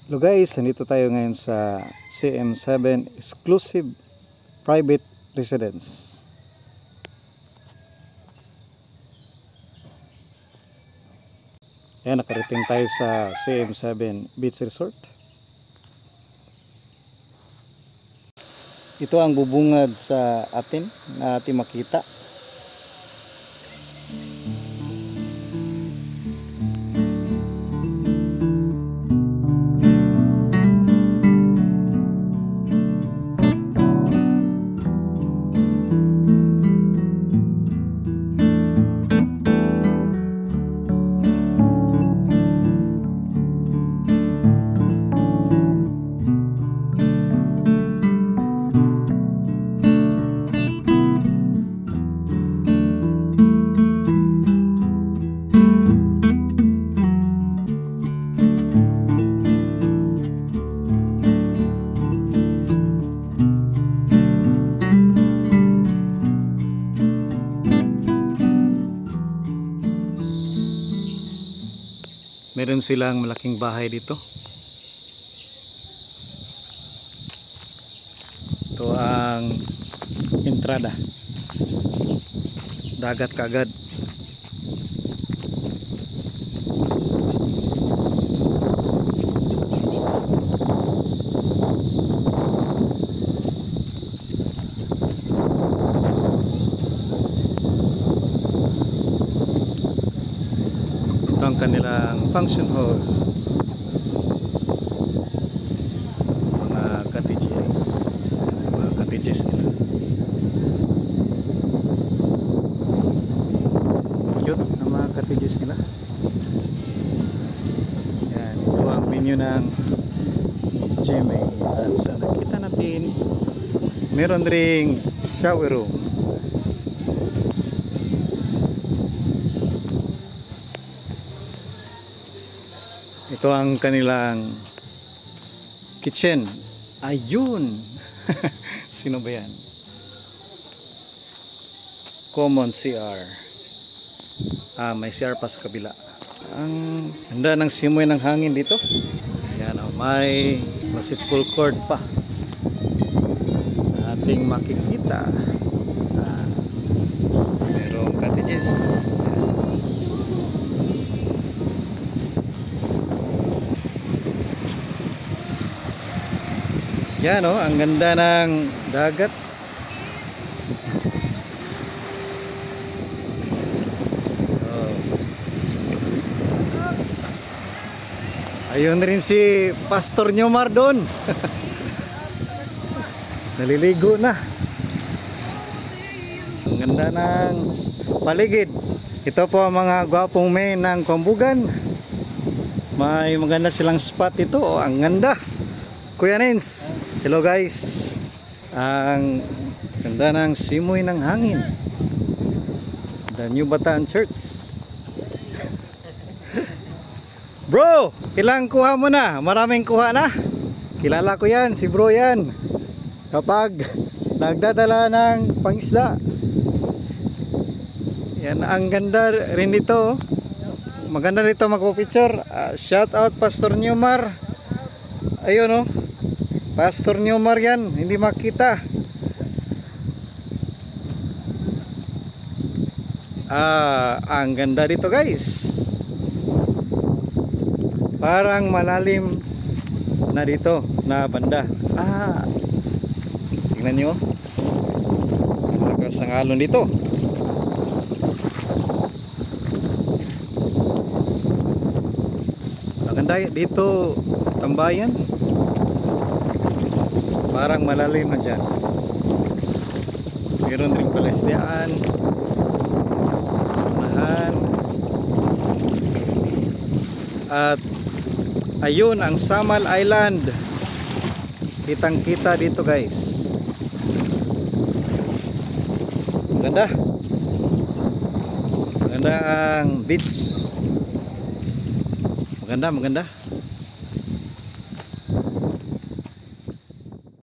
Hello guys, nandito tayo ngayon sa CM7 Exclusive Private Residence. Ayan, nakarating tayo sa CM7 Beach Resort. Ito ang bubungad sa atin na ating makita. Meron silang malaking bahay dito. Ito ang entrada. Dagat kaagad. Ito ang kanilang function hall, mga cottages nila. Cute na mga cottages nila. Yan, ito ang menu ng GMA. At sa nakita natin, meron ring shower room. Ito ang kanilang kitchen. Ayun. Sino ba yan? Common CR. May CR pa sa kabila. Ang ganda ng simoy ng hangin dito. Yan, may basketball court pa. Ating makikita. Merong cottages. Yan o, ang ganda ng dagat. Ayun rin si Pastor Nyomar doon. Naliligo na. Ang ganda ng paligid. Ito po ang mga gwapong men ng Kambugan. May maganda silang spot ito. Oh, ang ganda. Kuya Nins, hello guys. Ang ganda ng simoy ng hangin. The New Bataan Church. Bro, ilang kuha mo na? Maraming kuha na? Kilala ko yan, si bro yan. Kapag nagdadala ng pangisda. Yan, ang ganda rin dito. Maganda rito magpo-picture. Shout out Pastor Nyomar. Ayun oh. Pastor Nyomar yan, hindi makita. Ang ganda dito guys. Parang malalim na dito na banda. Tingnan nyo. Malakas ang alon dito. Maganda dito tambayan. Parang malalim na dyan. Meron rin palesdaan, samahan. At ayun ang Samal Island. Kitang kita dito guys. Maganda. Maganda ang beach. Maganda.